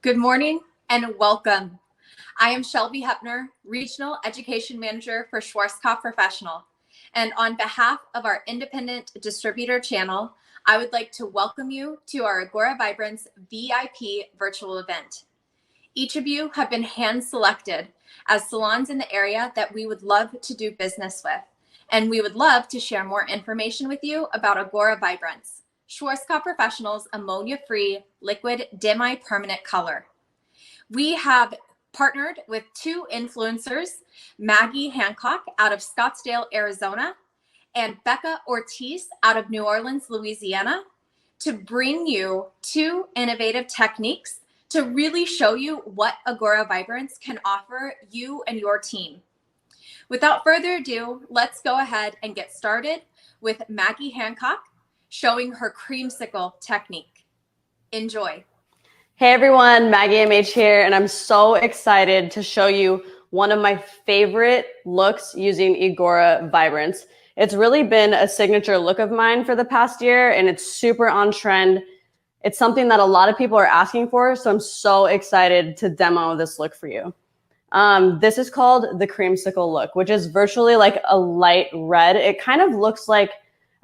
Good morning and welcome. I am Shelby Hepner, Regional Education Manager for Schwarzkopf Professional. And on behalf of our independent distributor channel, I would like to welcome you to our IGORA VIBRANCE VIP virtual event. Each of you have been hand-selected as salons in the area that we would love to do business with. And we would love to share more information with you about IGORA VIBRANCE, Schwarzkopf Professional's ammonia-free liquid demi-permanent color. We have partnered with two influencers, Maggie Hancock out of Scottsdale, Arizona, and Becca Ortiz out of New Orleans, Louisiana, to bring you two innovative techniques to really show you what IGORA VIBRANCE can offer you and your team. Without further ado, let's go ahead and get started with Maggie Hancock showing her creamsicle technique. Enjoy. Hey everyone, Maggie MH here, and I'm so excited to show you one of my favorite looks using IGORA VIBRANCE. It's really been a signature look of mine for the past year, and it's super on trend. It's something that a lot of people are asking for, so I'm so excited to demo this look for you. This is called the creamsicle look, which is virtually like a light red. It kind of looks like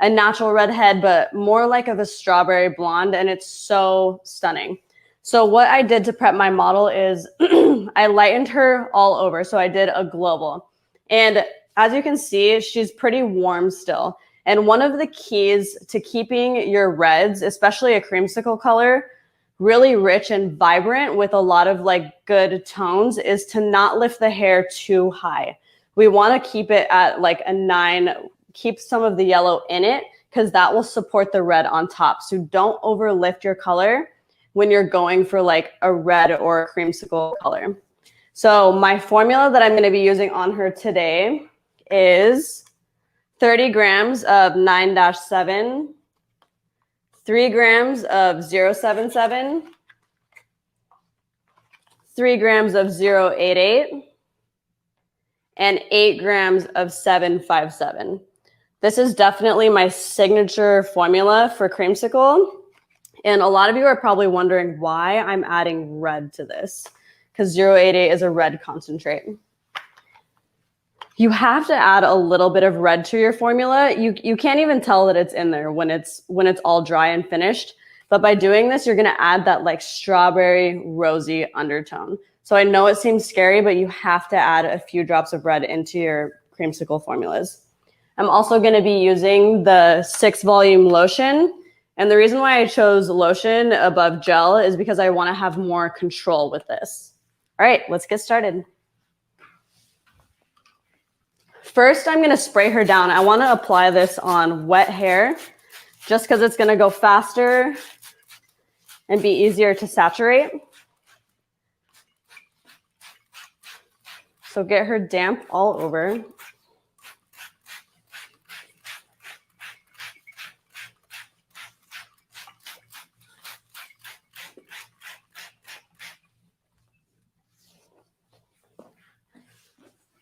a natural redhead, but more like of a strawberry blonde, and it's so stunning. So what I did to prep my model is I lightened her all over. So I did a global. And as you can see, she's pretty warm still. And one of the keys to keeping your reds, especially a creamsicle color, really rich and vibrant with a lot of like good tones is to not lift the hair too high. We want to keep it at like a 9, keep some of the yellow in it because that will support the red on top. So don't overlift your color when you're going for like a red or a creamsicle color. So my formula that I'm going to be using on her today is 30 grams of 9-7, 3 grams of 077, 3 grams of 088, and 8 grams of 757. This is definitely my signature formula for creamsicle. And a lot of you are probably wondering why I'm adding red to this, because 088 is a red concentrate. You have to add a little bit of red to your formula. You can't even tell that it's in there when it's all dry and finished. But by doing this, you're going to add that like strawberry rosy undertone. So I know it seems scary, but you have to add a few drops of red into your creamsicle formulas. I'm also going to be using the 6-volume lotion. And the reason why I chose lotion above gel is because I want to have more control with this. All right, let's get started. First, I'm going to spray her down. I want to apply this on wet hair just because it's going to go faster and be easier to saturate. So get her damp all over.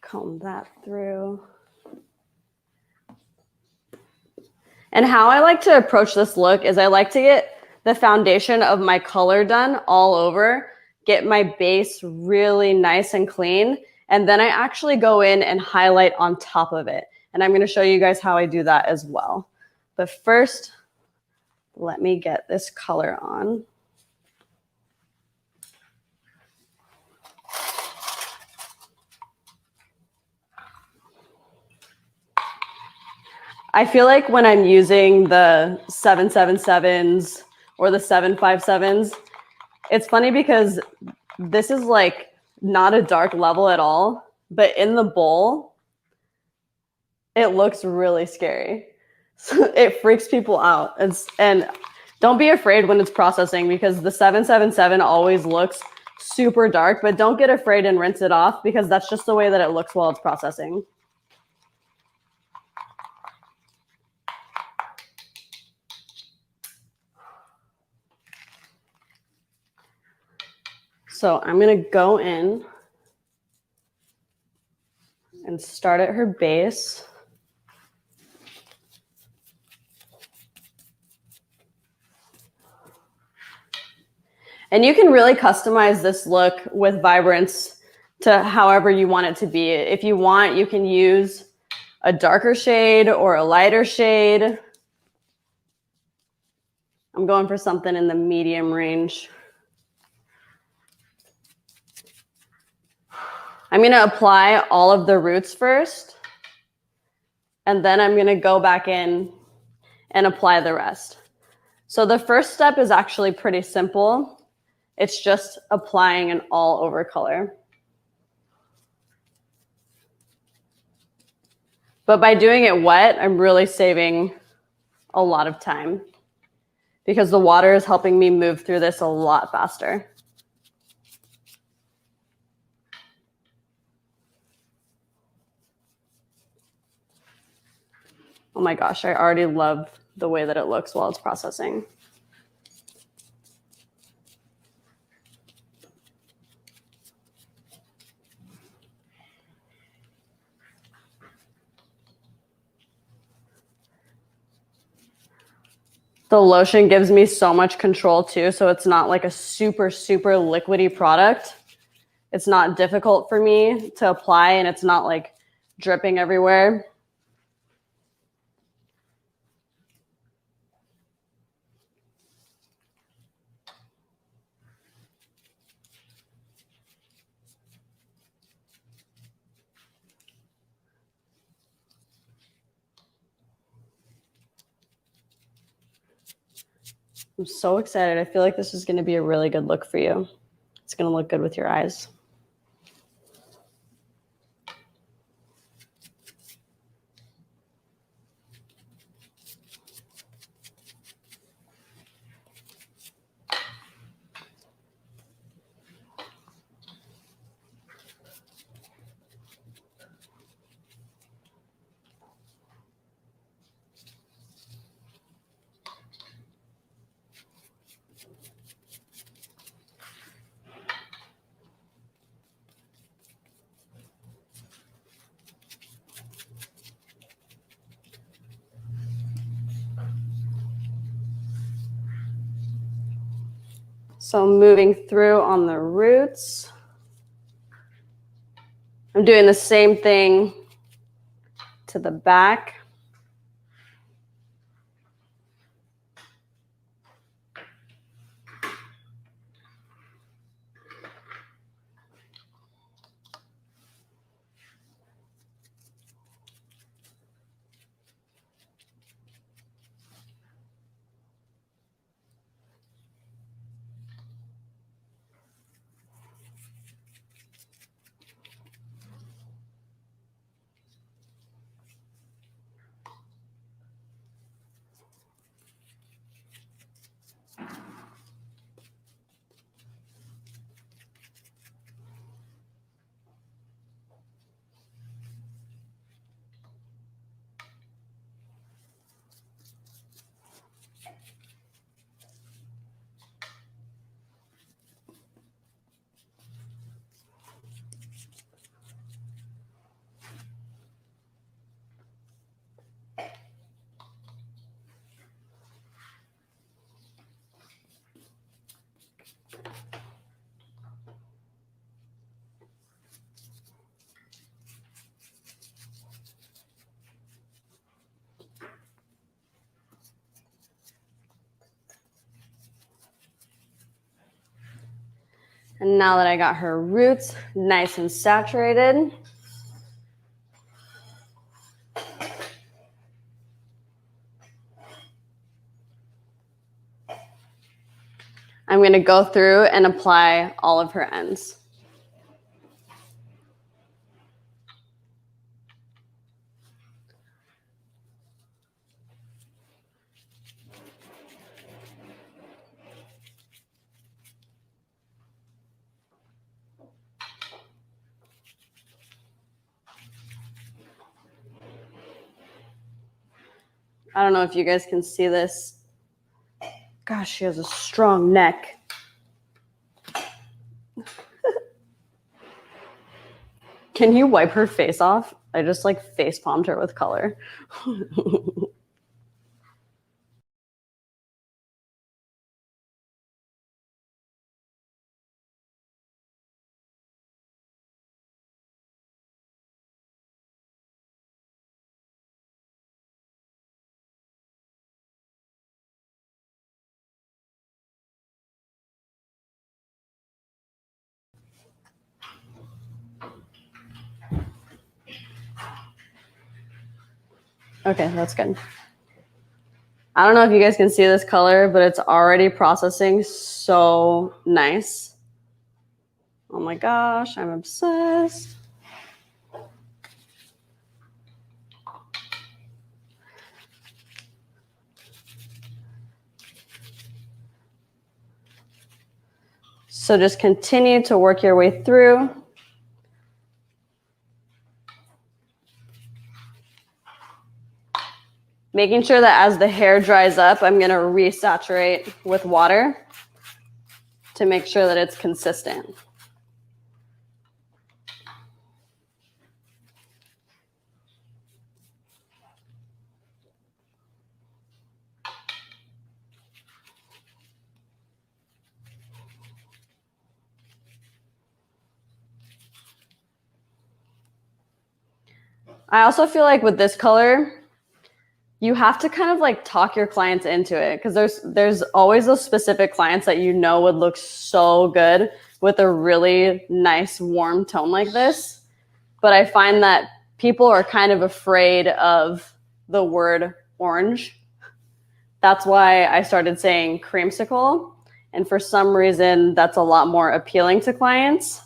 Comb that through. And how I like to approach this look is I like to get the foundation of my color done all over, get my base really nice and clean, and then I actually go in and highlight on top of it. And I'm going to show you guys how I do that as well. But first, let me get this color on. I feel like when I'm using the 777s or the 757s, it's funny because this is like not a dark level at all, but in the bowl, it looks really scary. So it freaks people out. And don't be afraid when it's processing because the 777 always looks super dark, but don't get afraid and rinse it off because that's just the way that it looks while it's processing. So I'm going to go in and start at her base. And you can really customize this look with Vibrance to however you want it to be. If you want, you can use a darker shade or a lighter shade. I'm going for something in the medium range. I'm going to apply all of the roots first, and then I'm going to go back in and apply the rest. So the first step is actually pretty simple. It's just applying an all over color. But by doing it wet, I'm really saving a lot of time because the water is helping me move through this a lot faster. Oh my gosh, I already love the way that it looks while it's processing. The lotion gives me so much control too, so it's not like a super, super liquidy product. It's not difficult for me to apply, and it's not like dripping everywhere. I'm so excited. I feel like this is going to be a really good look for you. It's going to look good with your eyes. So moving through on the roots. I'm doing the same thing to the back. And now that I got her roots nice and saturated, I'm going to go through and apply all of her ends. I don't know if you guys can see this. Gosh, she has a strong neck. Can you wipe her face off? I just like face palmed her with color. Okay, that's good. I don't know if you guys can see this color, but it's already processing so nice. Oh my gosh, I'm obsessed. So just continue to work your way through. Making sure that as the hair dries up, I'm going to resaturate with water to make sure that it's consistent. I also feel like with this color, you have to kind of like talk your clients into it, because there's always those specific clients that you know would look so good with a really nice warm tone like this. But I find that people are kind of afraid of the word orange. That's why I started saying creamsicle. And for some reason, that's a lot more appealing to clients.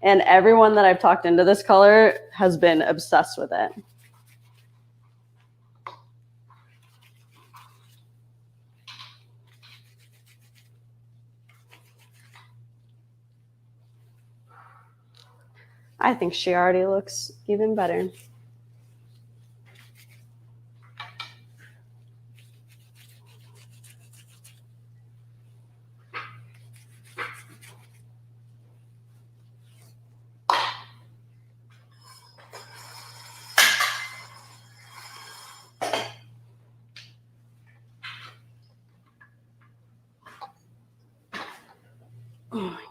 And everyone that I've talked into this color has been obsessed with it. I think she already looks even better. Oh my gosh.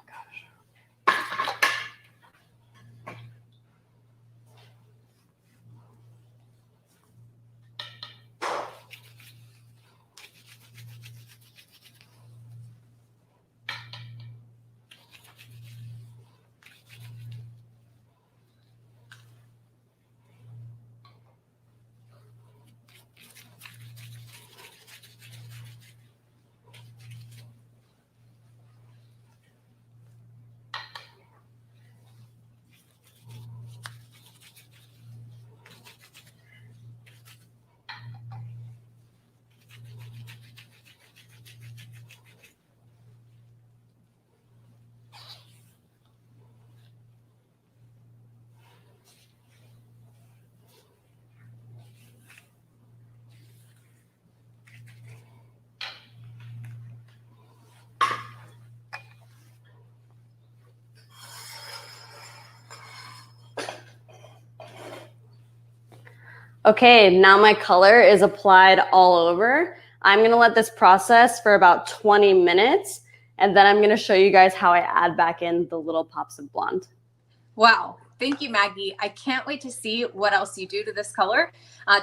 Okay, now my color is applied all over. I'm gonna let this process for about 20 minutes, and then I'm gonna show you guys how I add back in the little pops of blonde. Wow. Thank you, Maggie. I can't wait to see what else you do to this color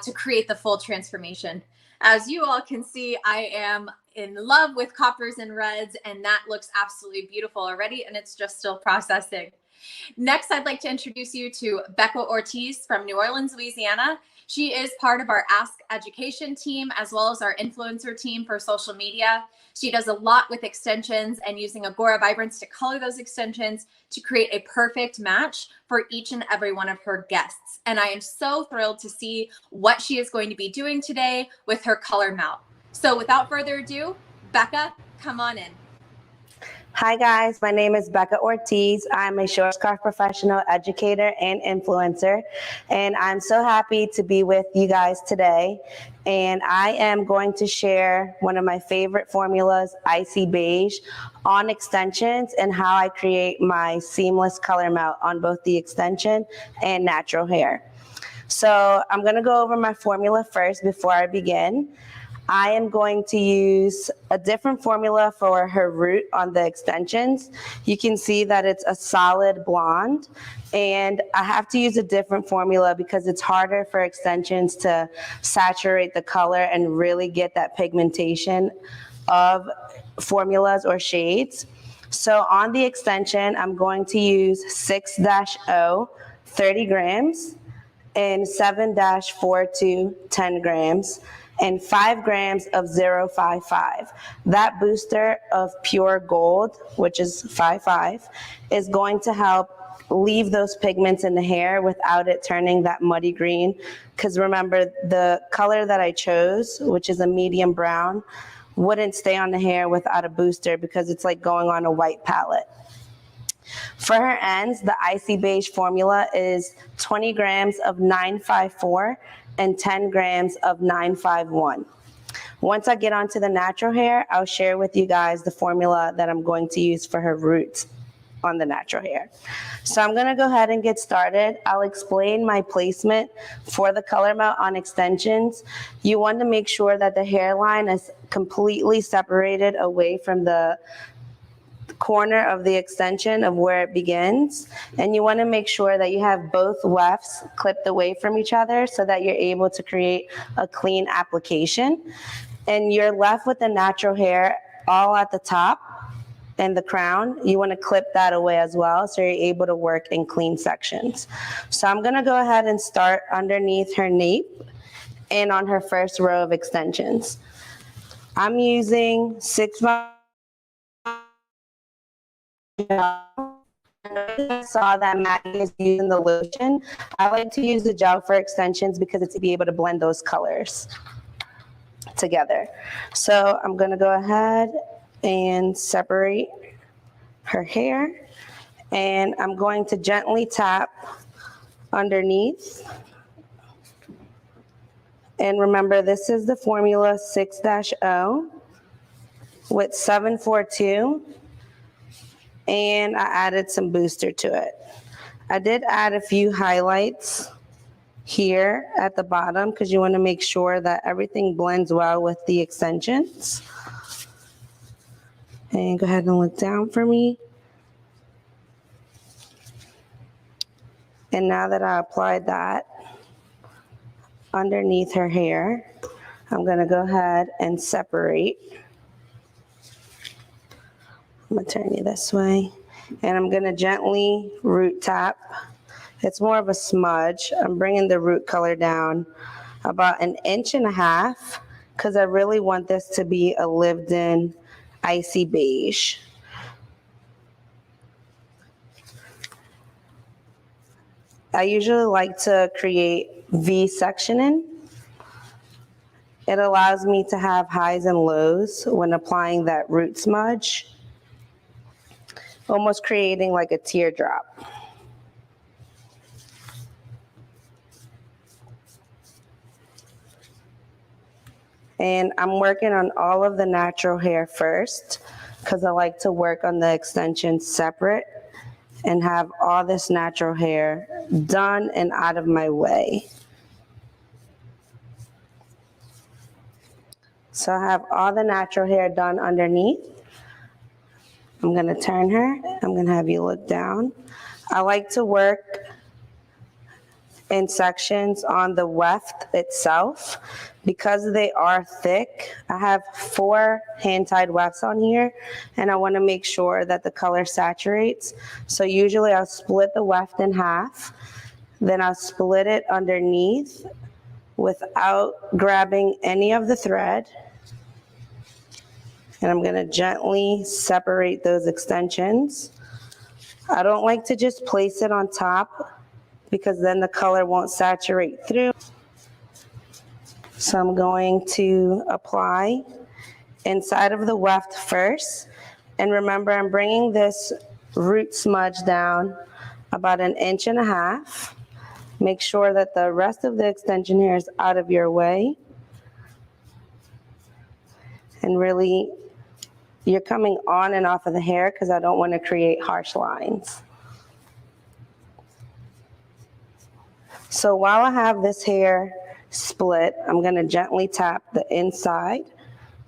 to create the full transformation. As you all can see, I am in love with coppers and reds, and that looks absolutely beautiful already, and it's just still processing. Next, I'd like to introduce you to Becca Ortiz from New Orleans, Louisiana. She is part of our Ask Education team, as well as our influencer team for social media. She does a lot with extensions and using IGORA Vibrance to color those extensions to create a perfect match for each and every one of her guests. And I am so thrilled to see what she is going to be doing today with her color mount. So without further ado, Becca, come on in. Hi guys, my name is Becca Ortiz. I'm a short scarf professional, educator, and influencer, and I'm so happy to be with you guys today. And I am going to share one of my favorite formulas, Icy Beige, on extensions and how I create my seamless color mount on both the extension and natural hair. So I'm going to go over my formula first before I begin. I am going to use a different formula for her root on the extensions. You can see that it's a solid blonde, and I have to use a different formula because it's harder for extensions to saturate the color and really get that pigmentation of formulas or shades. So on the extension, I'm going to use 6-0, 30 grams. and 7-42 10 grams, and 5 grams of 055. That booster of pure gold, which is 55, is going to help leave those pigments in the hair without it turning that muddy green. Because remember, the color that I chose, which is a medium brown, wouldn't stay on the hair without a booster because it's like going on a white palette. For her ends, the Icy Beige formula is 20 grams of 954 and 10 grams of 951. Once I get onto the natural hair, I'll share with you guys the formula that I'm going to use for her roots on the natural hair. So I'm gonna go ahead and get started. I'll explain my placement for the color melt on extensions. You want to make sure that the hairline is completely separated away from the corner of the extension of where it begins, and you want to make sure that you have both wefts clipped away from each other so that you're able to create a clean application. And you're left with the natural hair all at the top and the crown. You want to clip that away as well so you're able to work in clean sections. So I'm going to go ahead and start underneath her nape and on her first row of extensions. I'm using 6 I saw that Maggie is using the lotion. I like to use the gel for extensions because it's to be able to blend those colors together. So I'm going to go ahead and separate her hair, and I'm going to gently tap underneath. And remember, this is the formula 6-0 with 742. And I added some booster to it. I did add a few highlights here at the bottom because you want to make sure that everything blends well with the extensions. And go ahead and look down for me. And now that I applied that underneath her hair, I'm going to go ahead and separate. I'm going to turn you this way, and I'm going to gently root tap. It's more of a smudge. I'm bringing the root color down about 1.5 inches because I really want this to be a lived-in icy beige. I usually like to create V-sectioning. It allows me to have highs and lows when applying that root smudge, almost creating like a teardrop. And I'm working on all of the natural hair first because I like to work on the extensions separate and have all this natural hair done and out of my way. So I have all the natural hair done underneath. I'm going to turn her. I'm going to have you look down. I like to work in sections on the weft itself because they are thick. I have 4 hand-tied wefts on here, and I want to make sure that the color saturates. So usually I'll split the weft in half, then I'll split it underneath without grabbing any of the thread. And I'm going to gently separate those extensions. I don't like to just place it on top because then the color won't saturate through. So I'm going to apply inside of the weft first. And remember, I'm bringing this root smudge down about 1.5 inches. Make sure that the rest of the extension hair is out of your way. And really, you're coming on and off of the hair because I don't want to create harsh lines. So while I have this hair split, I'm going to gently tap the inside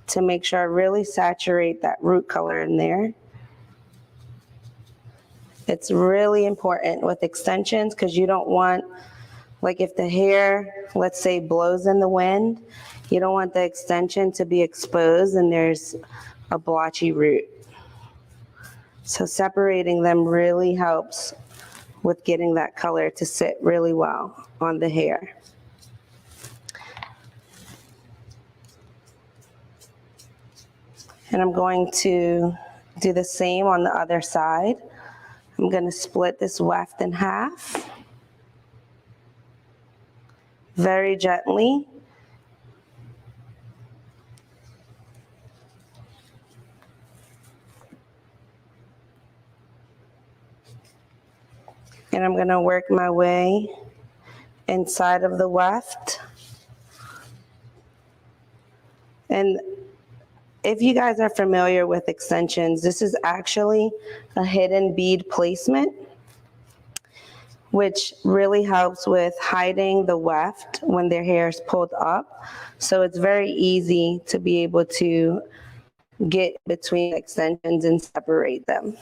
to make sure I really saturate that root color in there. It's really important with extensions because you don't want, like if the hair, let's say, blows in the wind, you don't want the extension to be exposed and there's a blotchy root. So separating them really helps with getting that color to sit really well on the hair. And I'm going to do the same on the other side. I'm going to split this weft in half very gently. And I'm going to work my way inside of the weft. And if you guys are familiar with extensions, this is actually a hidden bead placement, which really helps with hiding the weft when their hair is pulled up. So it's very easy to be able to get between extensions and separate them.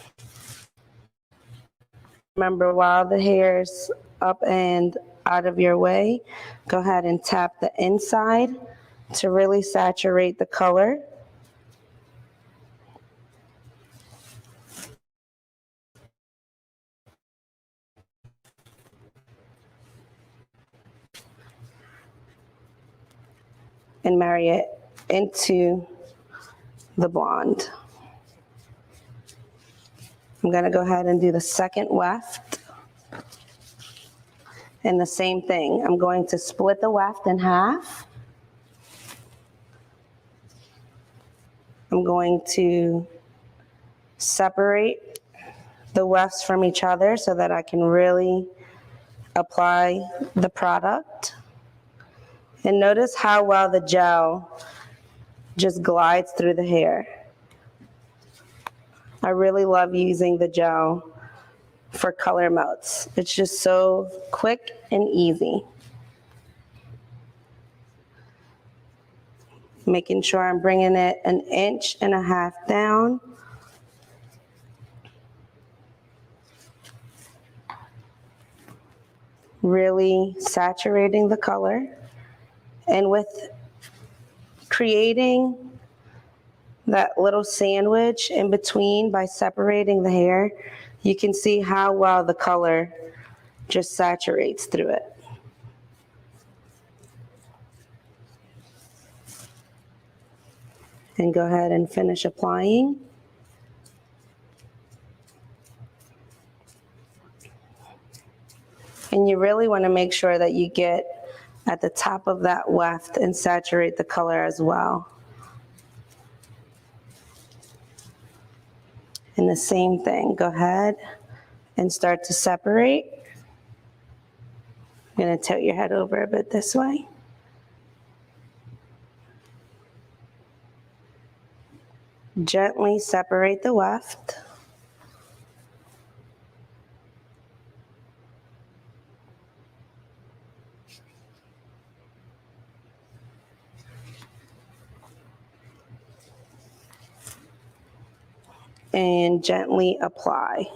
Remember, while the hair's up and out of your way, go ahead and tap the inside to really saturate the color. And marry it into the blonde. I'm going to go ahead and do the second weft. And the same thing, I'm going to split the weft in half. I'm going to separate the wefts from each other so that I can really apply the product. And notice how well the gel just glides through the hair. I really love using the gel for color melts. It's just so quick and easy. Making sure I'm bringing it 1.5 inches down. Really saturating the color. And with creating that little sandwich in between by separating the hair, you can see how well the color just saturates through it. And go ahead and finish applying. And you really want to make sure that you get at the top of that weft and saturate the color as well. And the same thing, go ahead and start to separate. I'm going to tilt your head over a bit this way. Gently separate the weft. And gently apply.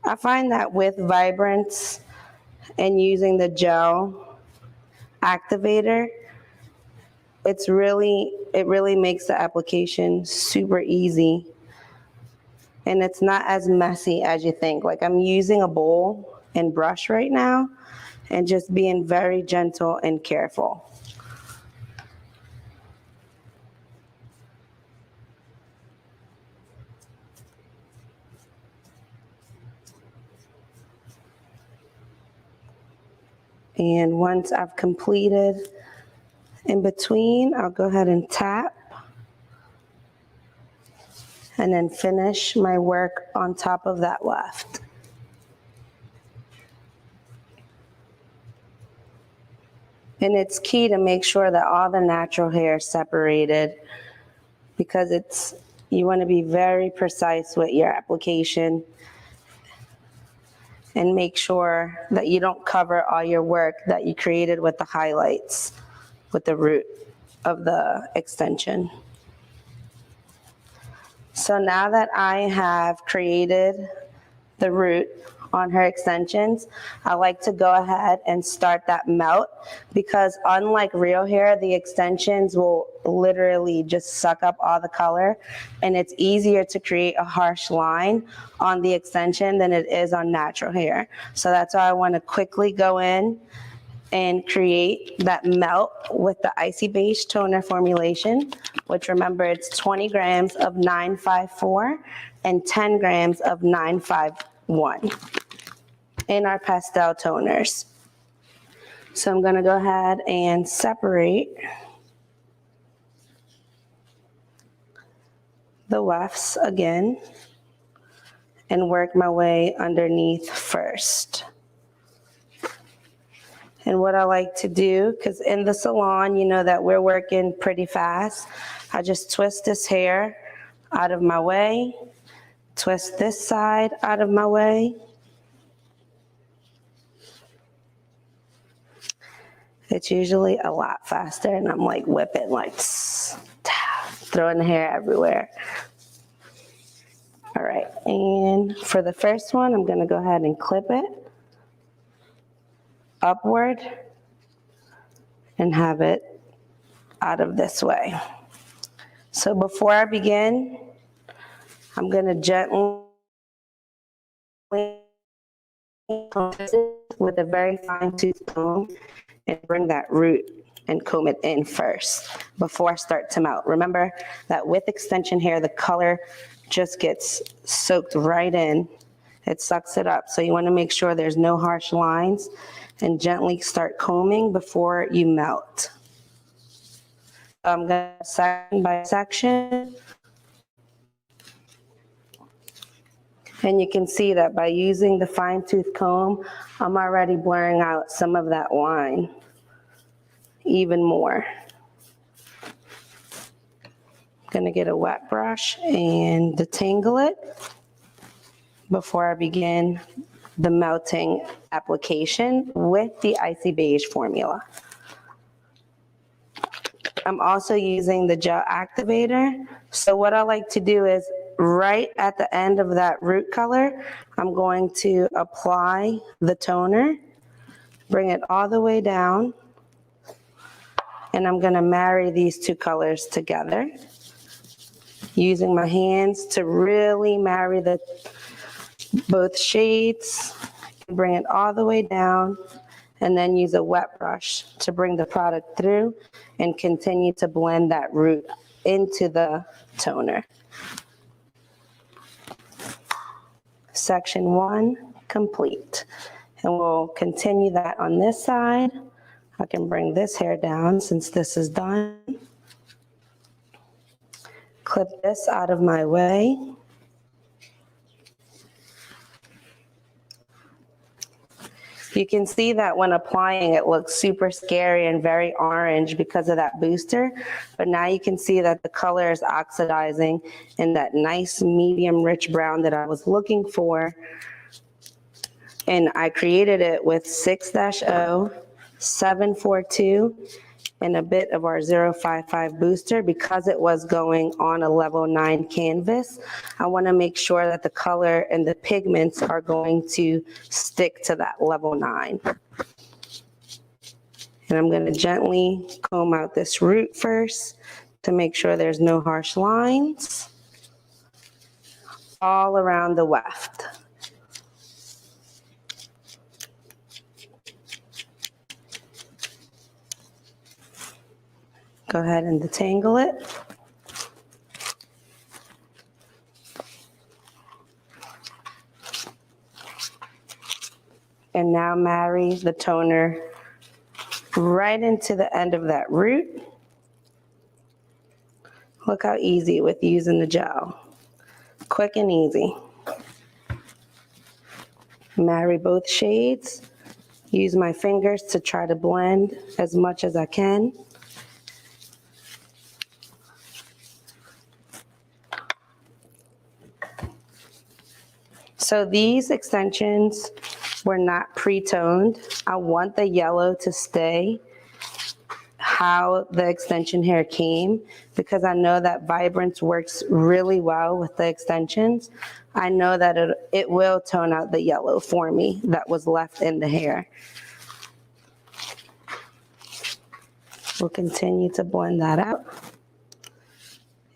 I find that with Vibrance and using the gel activator, it really makes the application super easy. And it's not as messy as you think. Like, I'm using a bowl and brush right now and just being very gentle and careful. And once I've completed in between, I'll go ahead and tap and then finish my work on top of that weft. And it's key to make sure that all the natural hair is separated, because you want to be very precise with your application and make sure that you don't cover all your work that you created with the highlights, with the root of the extension. So now that I have created the root on her extensions, I like to go ahead and start that melt, because unlike real hair, the extensions will literally just suck up all the color, and it's easier to create a harsh line on the extension than it is on natural hair. So that's why I want to quickly go in and create that melt with the Icy Beige Toner formulation, which, remember, it's 20 grams of 954 and 10 grams of 951 in our pastel toners. So I'm gonna go ahead and separate the wefts again and work my way underneath first. And what I like to do, because in the salon, you know that we're working pretty fast, I just twist this hair out of my way, twist this side out of my way. It's usually a lot faster, and I'm like whipping, like throwing the hair everywhere. All right, and for the first one, I'm gonna go ahead and clip it upward and have it out of this way. So before I begin, I'm gonna gently with a very fine tooth comb and bring that root and comb it in first before I start to melt. Remember that with extension hair, the color just gets soaked right in. It sucks it up. So you want to make sure there's no harsh lines and gently start combing before you melt. I'm going to section by section. And you can see that by using the fine tooth comb, I'm already blurring out some of that line even more. I'm going to get a wet brush and detangle it before I begin the melting application with the Icy Beige formula. I'm also using the gel activator. So what I like to do is right at the end of that root color, I'm going to apply the toner, bring it all the way down, and I'm going to marry these two colors together, using my hands to really marry both shades, bring it all the way down, and then use a wet brush to bring the product through and continue to blend that root into the toner. Section 1 complete. And we'll continue that on this side. I can bring this hair down since this is done. Clip this out of my way. You can see that when applying, it looks super scary and very orange because of that booster. But now you can see that the color is oxidizing in that nice medium rich brown that I was looking for. And I created it with 6-0, 742, and a bit of our 055 booster because it was going on a level 9 canvas. I want to make sure that the color and the pigments are going to stick to that level 9. And I'm going to gently comb out this root first to make sure there's no harsh lines all around the weft. Go ahead and detangle it. And now marry the toner right into the end of that root. Look how easy with using the gel. Quick and easy. Marry both shades. Use my fingers to try to blend as much as I can. So these extensions were not pre-toned. I want the yellow to stay how the extension hair came, because I know that Vibrance works really well with the extensions. I know that it will tone out the yellow for me that was left in the hair. We'll continue to blend that out.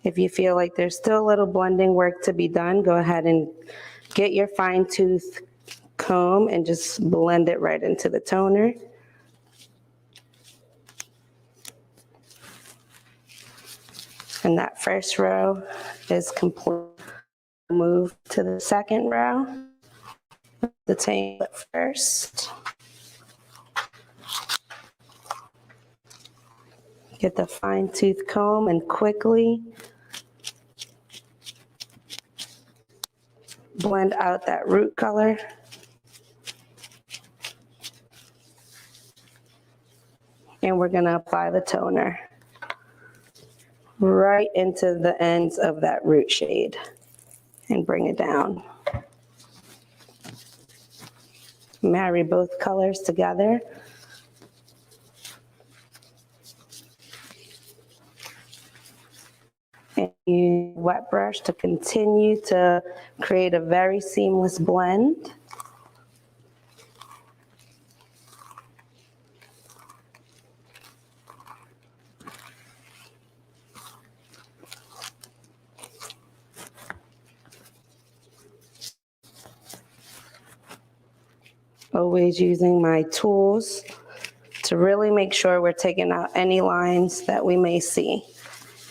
If you feel like there's still a little blending work to be done, go ahead and get your fine tooth comb and just blend it right into the toner. And that first row is complete. Move to the second row. The tangle first. Get the fine tooth comb and quickly blend out that root color. And we're gonna apply the toner right into the ends of that root shade and bring it down. Marry both colors together. And use wet brush to continue to create a very seamless blend. Always using my tools to really make sure we're taking out any lines that we may see.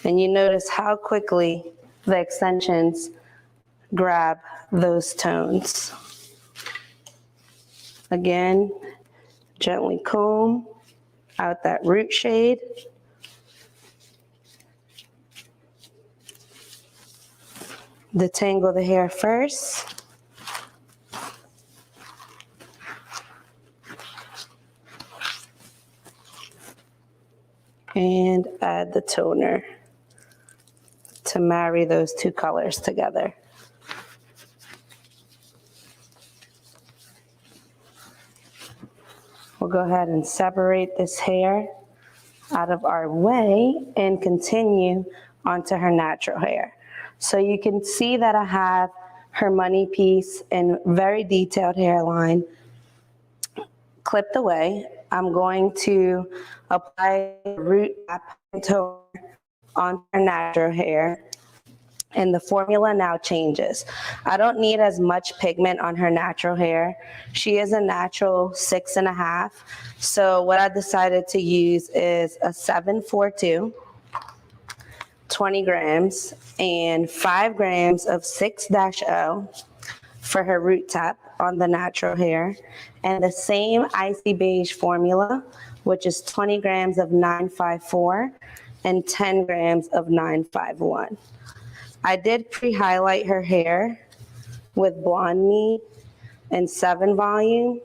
And you notice how quickly the extensions grab those tones. Again, gently comb out that root shade. Detangle the hair first. And add the toner to marry those two colors together. We'll go ahead and separate this hair out of our way and continue onto her natural hair. So you can see that I have her money piece and very detailed hairline clipped away. I'm going to apply root cap and toner on her natural hair. And the formula now changes. I don't need as much pigment on her natural hair. She is a natural 6.5. So what I decided to use is a 742, 20 grams, and 5 grams of 6-0 for her root tap on the natural hair, and the same Icy Beige formula, which is 20 grams of 954 and 10 grams of 951. I did pre-highlight her hair with BLONDME and 7 volume.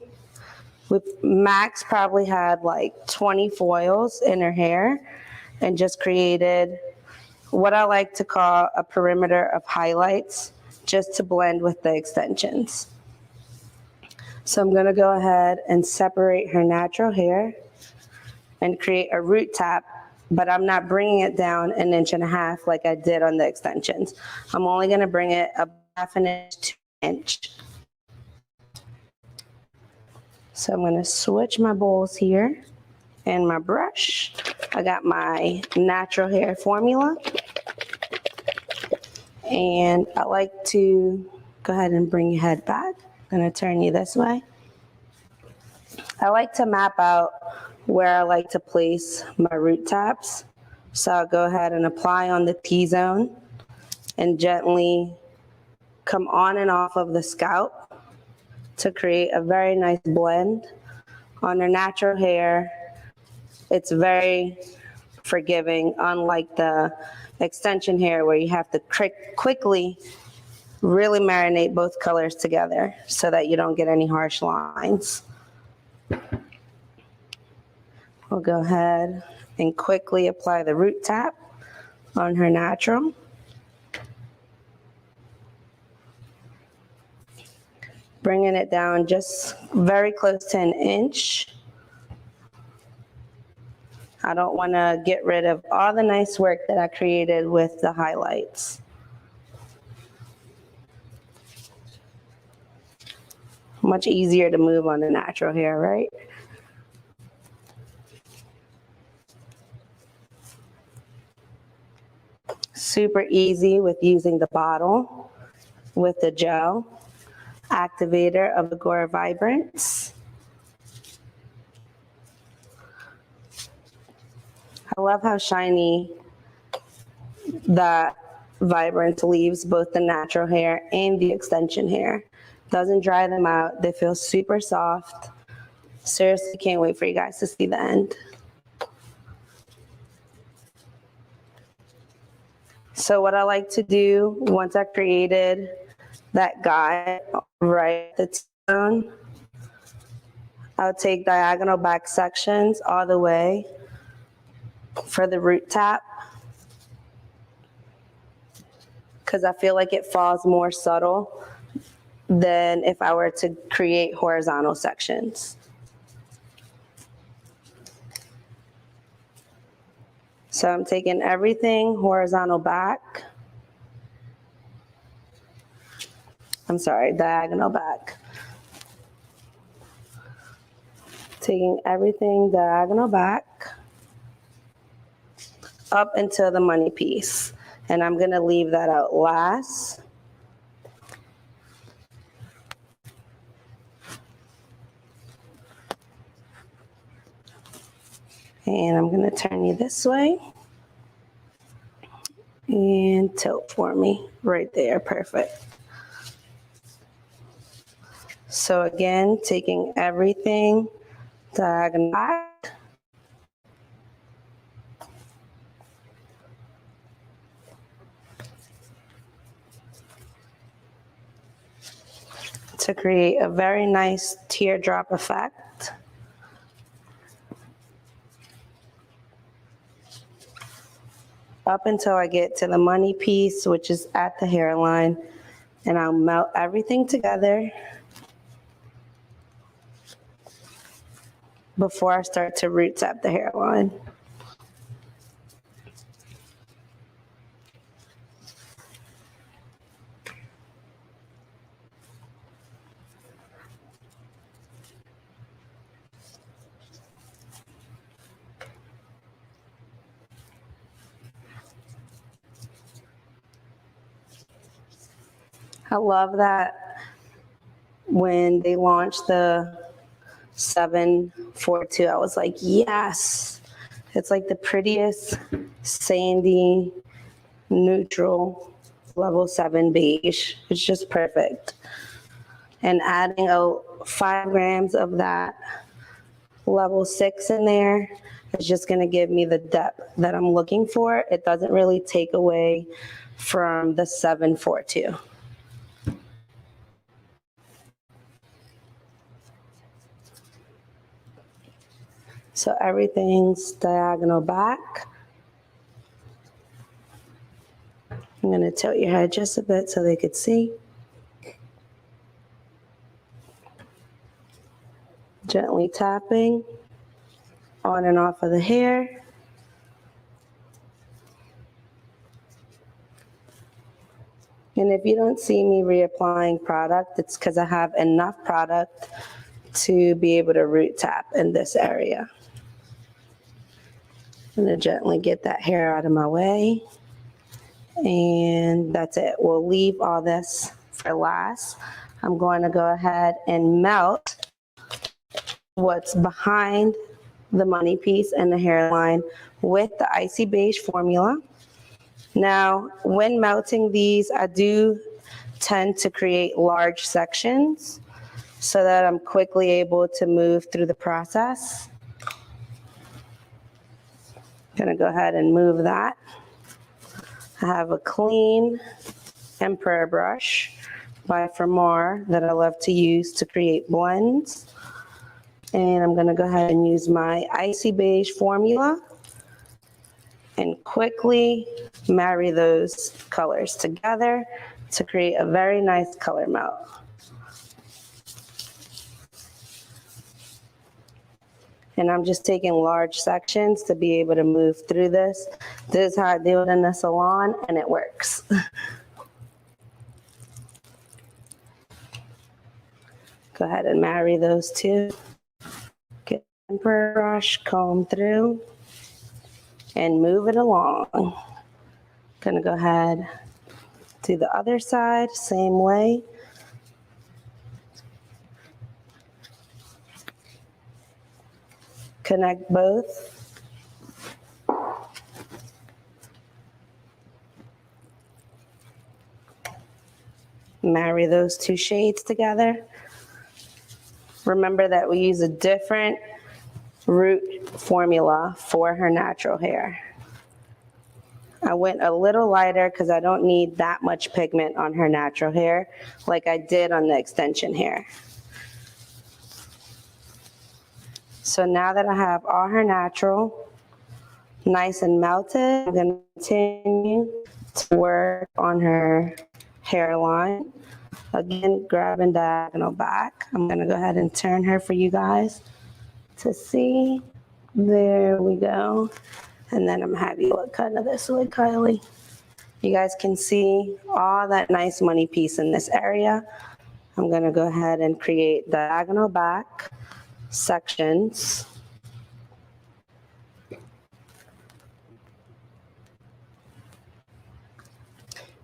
Max probably had like 20 foils in her hair and just created what I like to call a perimeter of highlights just to blend with the extensions. So I'm gonna go ahead and separate her natural hair and create a root tap, but I'm not bringing it down 1.5 inches like I did on the extensions. I'm only gonna bring it a 1/2 inch to 1 inch. So I'm gonna switch my bowls here and my brush. I got my natural hair formula. And I like to go ahead and bring your head back. I'm gonna turn you this way. I like to map out where I like to place my root taps. So I'll go ahead and apply on the T-zone and gently come on and off of the scalp to create a very nice blend. On her natural hair, it's very forgiving, unlike the extension hair where you have to quickly really marinate both colors together so that you don't get any harsh lines. We'll go ahead and quickly apply the root tap on her natural. Bringing it down just very close to 1 inch. I don't want to get rid of all the nice work that I created with the highlights. Much easier to move on the natural hair, right? Super easy with using the bottle with the gel activator of IGORA VIBRANCE. I love how shiny that VIBRANCE leaves both the natural hair and the extension hair. Doesn't dry them out. They feel super soft. Seriously, can't wait for you guys to see the end. So what I like to do once I created that guide right at the T-zone, I'll take diagonal back sections all the way for the root tap, because I feel like it falls more subtle than if I were to create horizontal sections. So I'm taking everything horizontal back. I'm sorry, diagonal back. Taking everything diagonal back up until the money piece. And I'm gonna leave that out last. And I'm gonna turn you this way. And tilt for me, right there, perfect. So again, taking everything diagonal back. To create a very nice teardrop effect. Up until I get to the money piece, which is at the hairline, and I'll melt everything together before I start to root tap the hairline. I love that when they launched the 742, I was like, yes. It's like the prettiest sandy, neutral, level 7 beige. It's just perfect. And adding 5 grams of that level 6 in there is just gonna give me the depth that I'm looking for. It doesn't really take away from the 742. So everything's diagonal back. I'm gonna tilt your head just a bit so they could see. Gently tapping on and off of the hair. And if you don't see me reapplying product, it's because I have enough product to be able to root tap in this area. I'm gonna gently get that hair out of my way. And that's it. We'll leave all this for last. I'm going to go ahead and melt what's behind the money piece and the hairline with the Icy Beige formula. Now, when melting these, I do tend to create large sections so that I'm quickly able to move through the process. Gonna go ahead and move that. I have a clean Emperor brush by Formulation that I love to use to create blends. And I'm gonna go ahead and use my Icy Beige formula and quickly marry those colors together to create a very nice color melt. And I'm just taking large sections to be able to move through this. This is how I do it in the salon, and it works. Go ahead and marry those two. Get a brush, comb through, and move it along. Gonna go ahead, do the other side, same way. Connect both. Marry those two shades together. Remember that we use a different root formula for her natural hair. I went a little lighter because I don't need that much pigment on her natural hair like I did on the extension hair. So now that I have all her natural nice and melted, I'm going to continue to work on her hairline. Again, grabbing diagonal back. I'm going to go ahead and turn her for you guys to see. There we go. And then I'm happy to look kind of this way, Kylie. You guys can see all that nice money piece in this area. I'm going to go ahead and create diagonal back sections.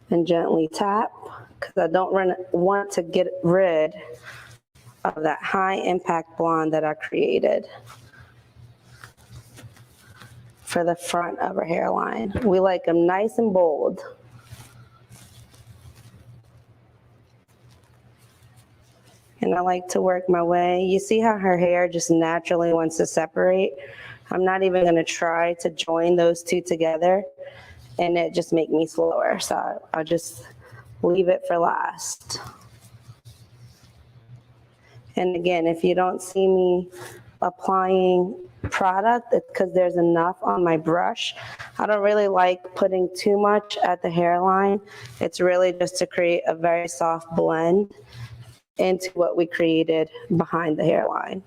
And gently tap, because I don't want to get rid of that high impact blonde that I created for the front of her hairline. We like them nice and bold. And I like to work my way. You see how her hair just naturally wants to separate? I'm not even going to try to join those two together, and it just make me slower. So I'll just leave it for last. And again, if you don't see me applying product, it's because there's enough on my brush. I don't really like putting too much at the hairline. It's really just to create a very soft blend into what we created behind the hairline.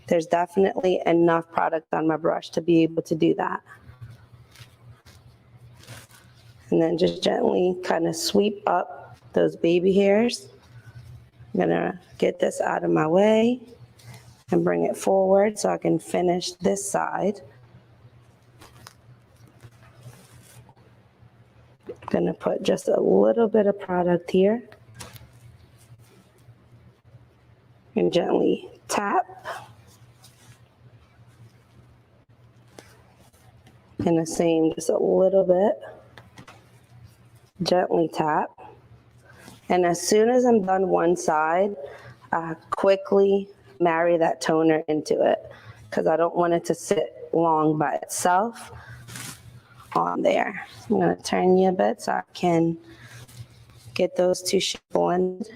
There's definitely enough product on my brush to be able to do that. And then just gently kind of sweep up those baby hairs. I'm gonna get this out of my way and bring it forward so I can finish this side. Gonna put just a little bit of product here and gently tap. And the same, just a little bit. Gently tap. And as soon as I'm done one side, I quickly marry that toner into it because I don't want it to sit long by itself on there. So I'm going to turn you a bit so I can get those two shades blended.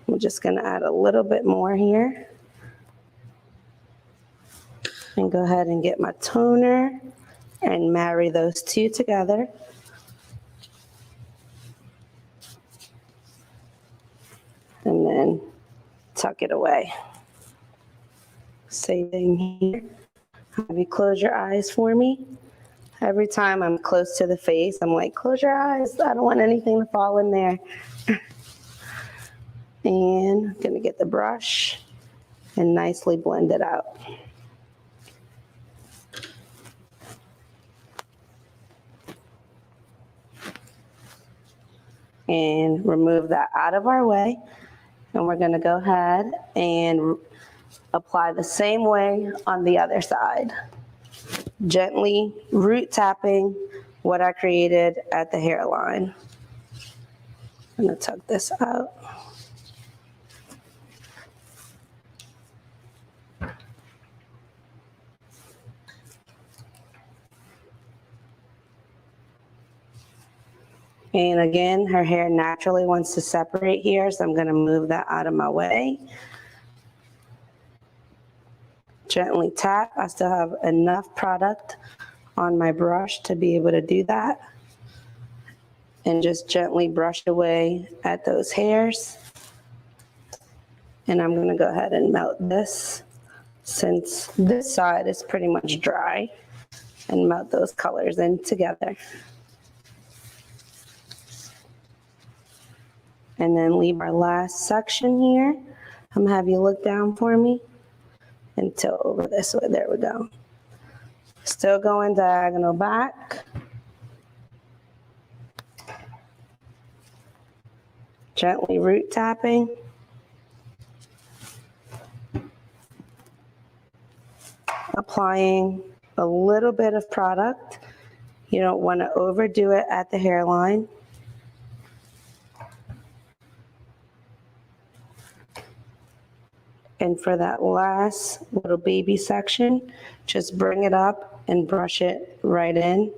I'm just going to add a little bit more here. And go ahead and get my toner and marry those two together. And then tuck it away. Same thing here. Have you close your eyes for me? Every time I'm close to the face, I'm like, close your eyes. I don't want anything to fall in there. And I'm gonna get the brush and nicely blend it out. And remove that out of our way. And we're gonna go ahead and apply the same way on the other side. Gently root tapping what I created at the hairline. I'm gonna tuck this out. And again, her hair naturally wants to separate here, so I'm gonna move that out of my way. Gently tap. I still have enough product on my brush to be able to do that. And just gently brush away at those hairs. And I'm gonna go ahead and melt this since this side is pretty much dry, and melt those colors in together. And then leave our last section here. I'm gonna have you look down for me and tilt over this way. There we go. Still going diagonal back. Gently root tapping. Applying a little bit of product. You don't want to overdo it at the hairline. And for that last little baby section, just bring it up and brush it right in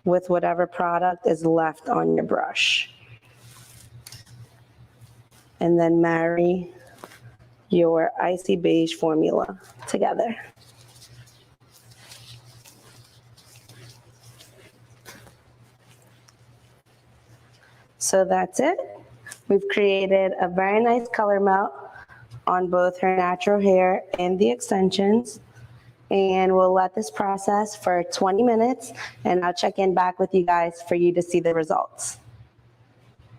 with whatever product is left on your brush. And then marry your icy beige formula together. So that's it. We've created a very nice color melt on both her natural hair and the extensions. And we'll let this process for 20 minutes, and I'll check in back with you guys for you to see the results.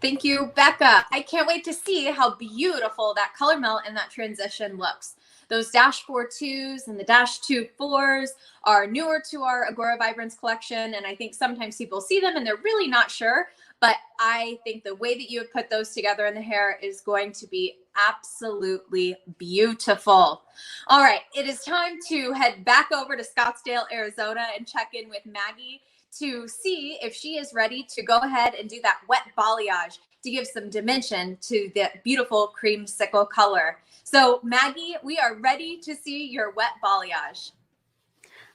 Thank you, Becca. I can't wait to see how beautiful that color melt and that transition looks. Those dash 4-2s and the dash 2-4s are newer to our Agora Vibrance collection, and I think sometimes people see them and they're really not sure, but I think the way that you have put those together in the hair is going to be absolutely beautiful. All right, it is time to head back over to Scottsdale, Arizona and check in with Maggie to see if she is ready to go ahead and do that wet balayage to give some dimension to that beautiful creamsicle color. So Maggie, we are ready to see your wet balayage.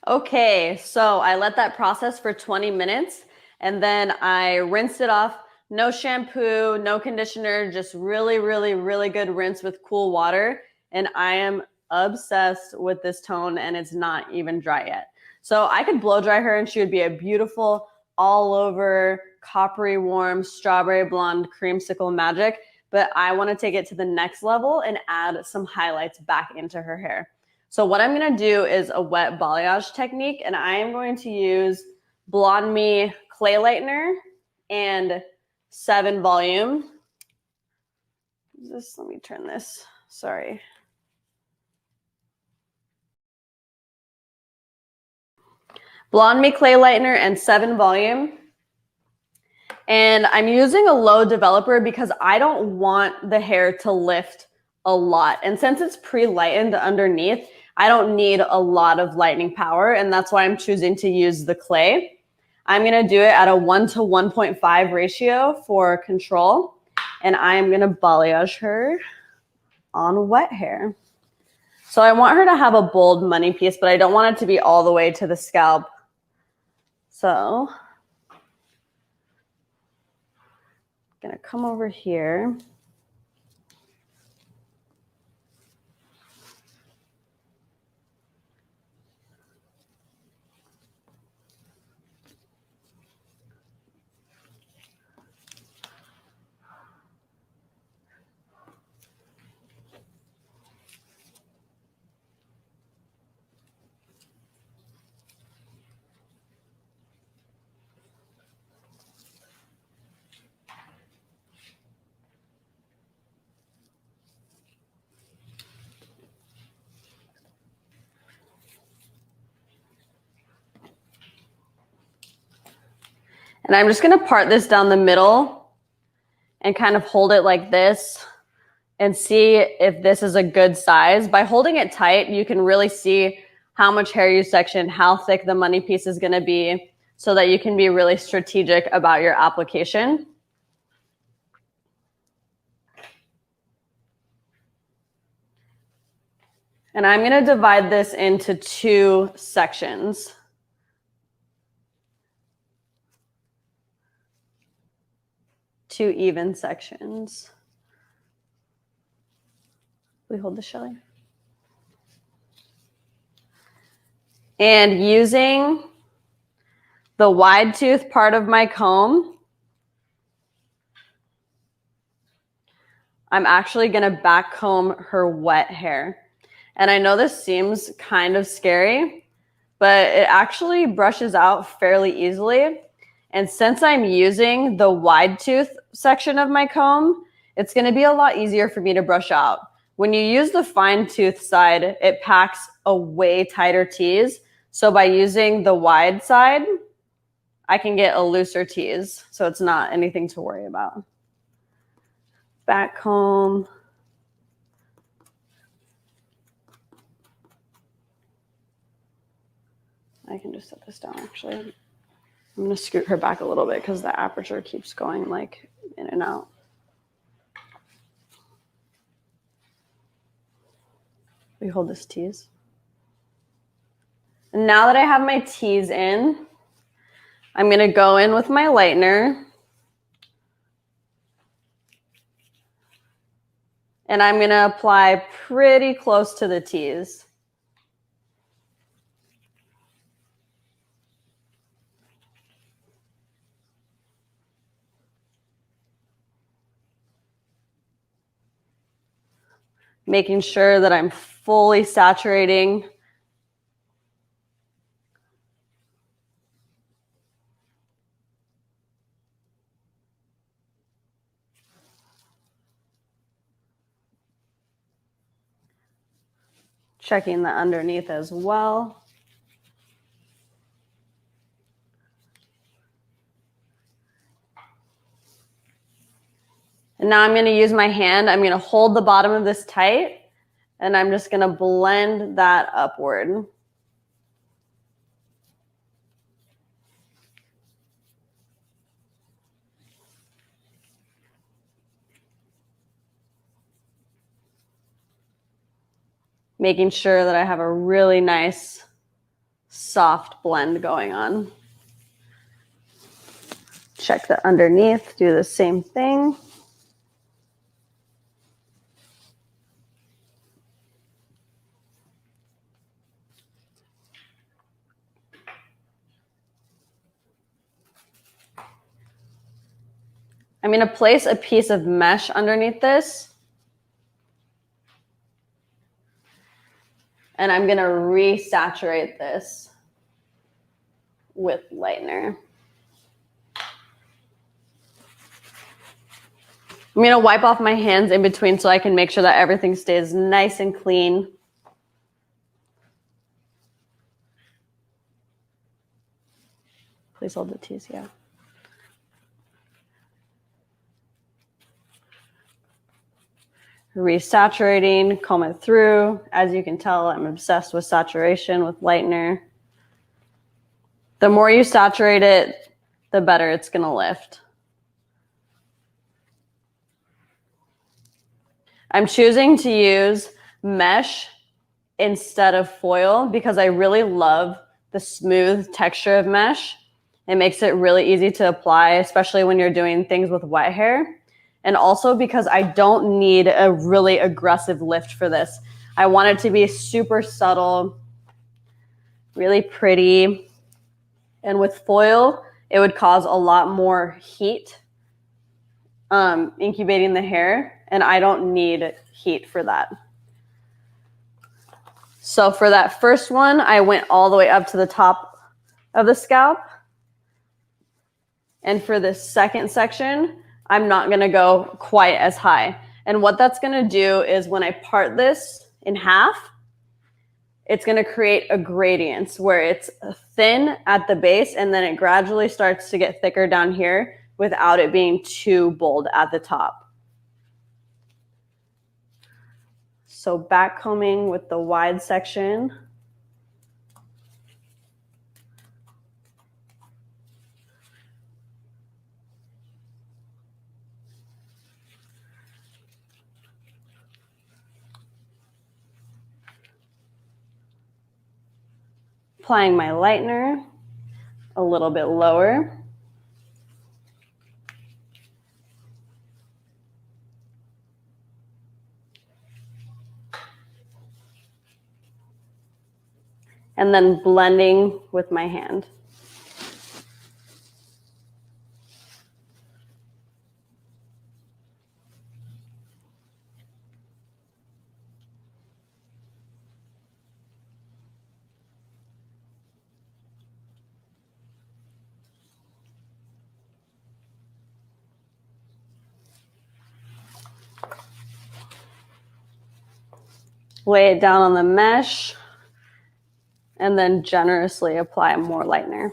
Okay, so I let that process for 20 minutes and then I rinsed it off. No shampoo, no conditioner, just really, really, really good rinse with cool water. And I am obsessed with this tone and it's not even dry yet. So I could blow dry her and she would be a beautiful all over coppery warm strawberry blonde creamsicle magic. But I want to take it to the next level and add some highlights back into her hair. So what I'm going to do is a wet balayage technique, and I am going to use BLONDME clay lightener and 7 volume. Let me turn this. Sorry. BLONDME clay lightener and 7 volume. And I'm using a low developer because I don't want the hair to lift a lot. And since it's pre-lightened underneath, I don't need a lot of lightening power. And that's why I'm choosing to use the clay. I'm going to do it at a 1 to 1.5 ratio for control. And I am going to balayage her on wet hair. So I want her to have a bold money piece, but I don't want it to be all the way to the scalp. So I'm going to come over here. And I'm just going to part this down the middle and kind of hold it like this and see if this is a good size. By holding it tight, you can really see how much hair you section, how thick the money piece is going to be, so that you can be really strategic about your application. And I'm going to divide this into 2 sections. Two even sections. We hold the Shelly. And using the wide tooth part of my comb, I'm actually gonna back comb her wet hair. And I know this seems kind of scary, but it actually brushes out fairly easily. And since I'm using the wide tooth section of my comb, it's gonna be a lot easier for me to brush out. When you use the fine tooth side, it packs a way tighter tease. So by using the wide side, I can get a looser tease. So it's not anything to worry about. Back comb. I can just set this down actually. I'm gonna scoot her back a little bit because the aperture keeps going like in and out. We hold this tease. And now that I have my tease in, I'm gonna go in with my lightener. And I'm gonna apply pretty close to the tease. Making sure that I'm fully saturating. Checking the underneath as well. And now I'm going to use my hand. I'm going to hold the bottom of this tight, and I'm just going to blend that upward. Making sure that I have a really nice, soft blend going on. Check the underneath, do the same thing. I'm going to place a piece of mesh underneath this. And I'm going to resaturate this with lightener. I'm going to wipe off my hands in between so I can make sure that everything stays nice and clean. Please hold the tease, yeah. Resaturating, comb it through. As you can tell, I'm obsessed with saturation with lightener. The more you saturate it, the better it's going to lift. I'm choosing to use mesh instead of foil because I really love the smooth texture of mesh. It makes it really easy to apply, especially when you're doing things with wet hair. And also because I don't need a really aggressive lift for this. I want it to be super subtle, really pretty. And with foil, it would cause a lot more heat incubating the hair, and I don't need heat for that. So for that first one, I went all the way up to the top of the scalp. And for this second section, I'm not gonna go quite as high. And what that's gonna do is when I part this in half, it's gonna create a gradient where it's thin at the base and then it gradually starts to get thicker down here without it being too bold at the top. So back combing with the wide section. Applying my lightener a little bit lower. And then blending with my hand. lay it down on the mesh, and then generously apply more lightener.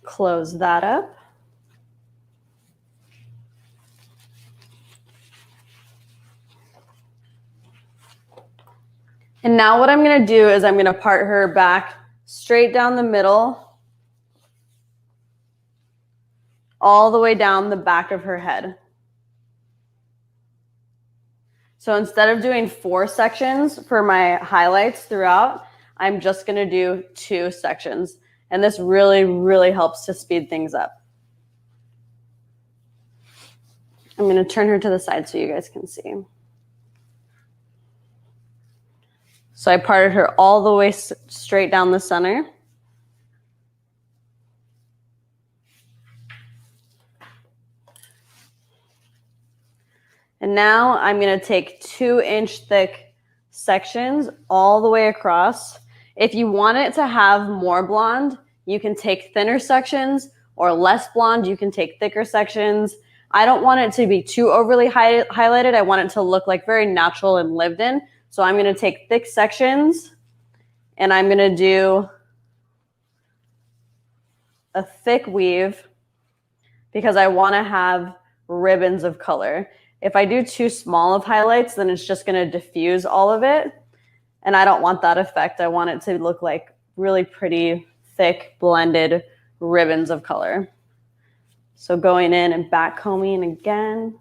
Close that up. And now what I'm going to do is I'm going to part her back straight down the middle, all the way down the back of her head. So instead of doing 4 sections for my highlights throughout, I'm just going to do 2 sections. And this really, really helps to speed things up. I'm going to turn her to the side so you guys can see. So I parted her all the way straight down the center. And now I'm going to take 2-inch thick sections all the way across. If you want it to have more blonde, you can take thinner sections, or less blonde, you can take thicker sections. I don't want it to be too overly highlighted. I want it to look like very natural and lived in. So I'm going to take thick sections, and I'm going to do a thick weave because I want to have ribbons of color. If I do too small of highlights, then it's just going to diffuse all of it. And I don't want that effect. I want it to look like really pretty, thick, blended ribbons of color. So going in and back combing again.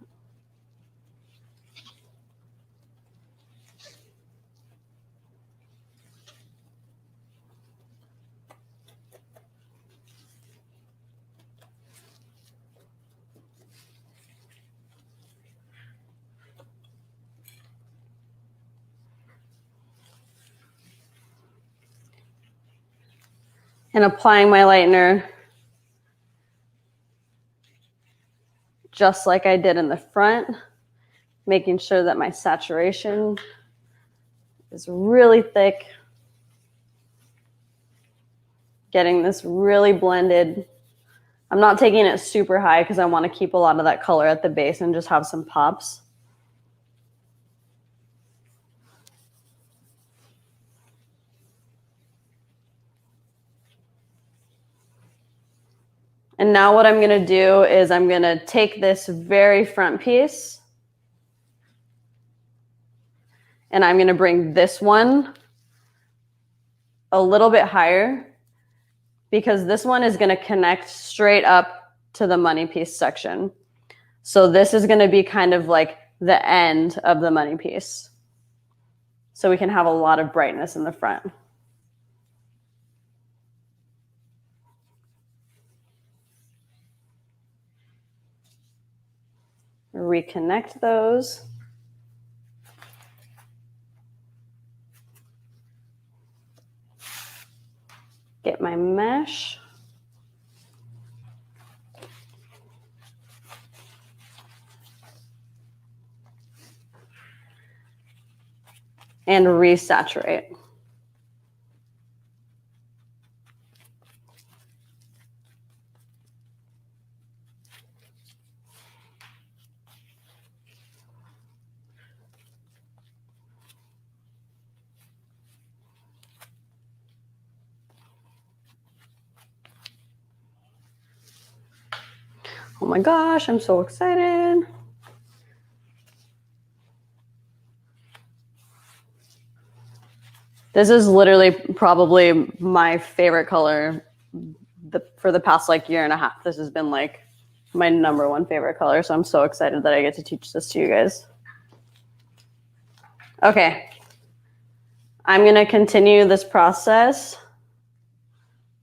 And applying my lightener just like I did in the front, making sure that my saturation is really thick, getting this really blended. I'm not taking it super high because I want to keep a lot of that color at the base and just have some pops. And now what I'm going to do is I'm going to take this very front piece and I'm going to bring this one a little bit higher because this one is going to connect straight up to the money piece section. So this is going to be kind of like the end of the money piece. So we can have a lot of brightness in the front. Reconnect those. Get my mesh. And resaturate. Oh my gosh, I'm so excited. This is literally probably my favorite color for the past like year and a half. This has been like my #1 favorite color. So I'm so excited that I get to teach this to you guys. Okay. I'm going to continue this process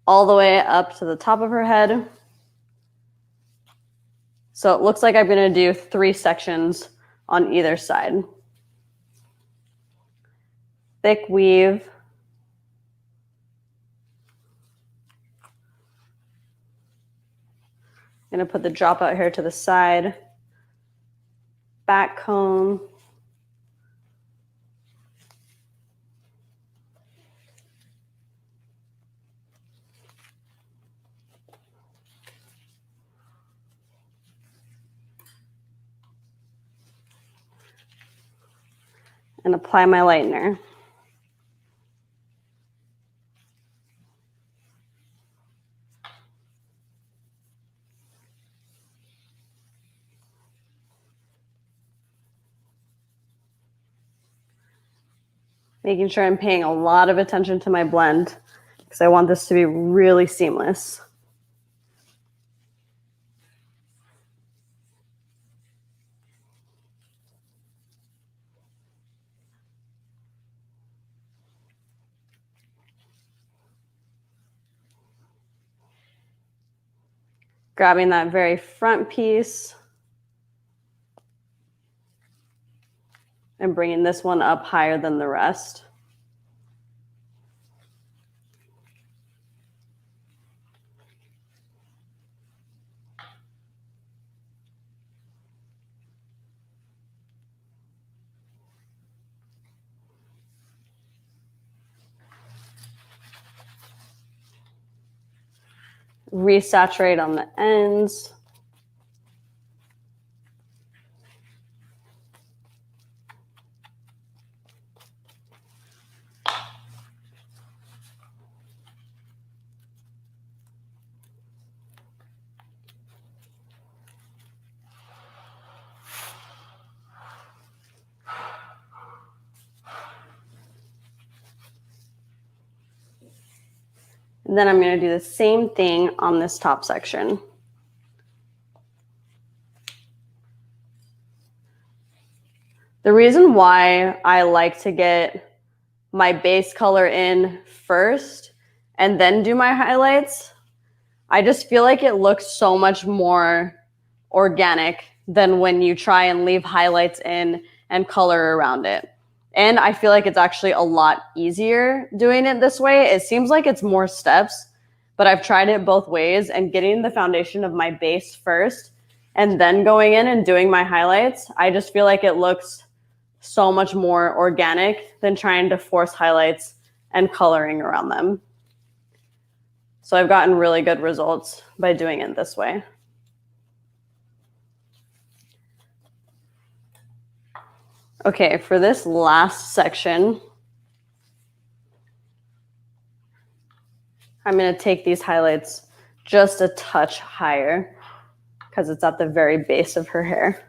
all the way up to the top of her head. So it looks like I'm going to do 3 sections on either side. Thick weave. I'm going to put the dropout hair to the side. Back comb. and apply my lightener. Making sure I'm paying a lot of attention to my blend because I want this to be really seamless. Grabbing that very front piece and bringing this one up higher than the rest. Resaturate on the ends. And then I'm going to do the same thing on this top section. The reason why I like to get my base color in first and then do my highlights, I just feel like it looks so much more organic than when you try and leave highlights in and color around it. And I feel like it's actually a lot easier doing it this way. It seems like it's more steps, but I've tried it both ways, and getting the foundation of my base first and then going in and doing my highlights, I just feel like it looks so much more organic than trying to force highlights and coloring around them. So I've gotten really good results by doing it this way. Okay, for this last section, I'm going to take these highlights just a touch higher because it's at the very base of her hair.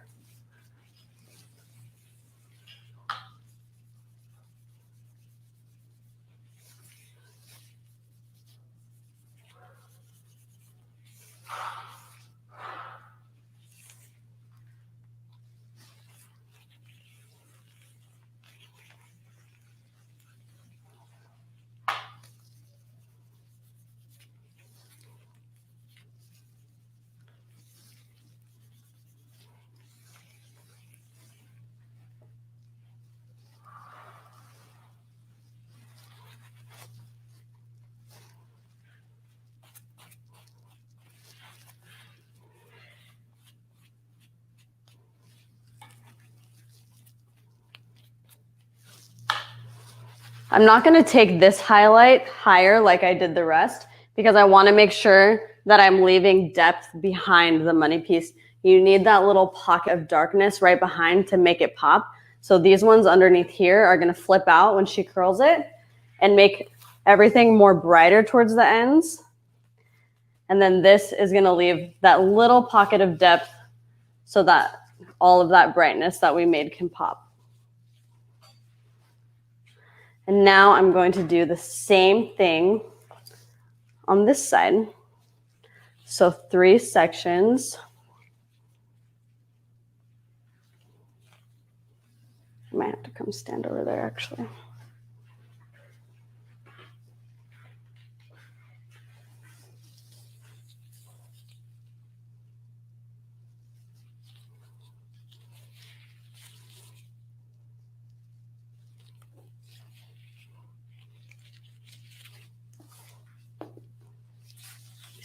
I'm not going to take this highlight higher like I did the rest because I want to make sure that I'm leaving depth behind the money piece. You need that little pocket of darkness right behind to make it pop. So these ones underneath here are going to flip out when she curls it and make everything more brighter towards the ends. And then this is going to leave that little pocket of depth so that all of that brightness that we made can pop. And now I'm going to do the same thing on this side. So 3 sections. I might have to come stand over there actually.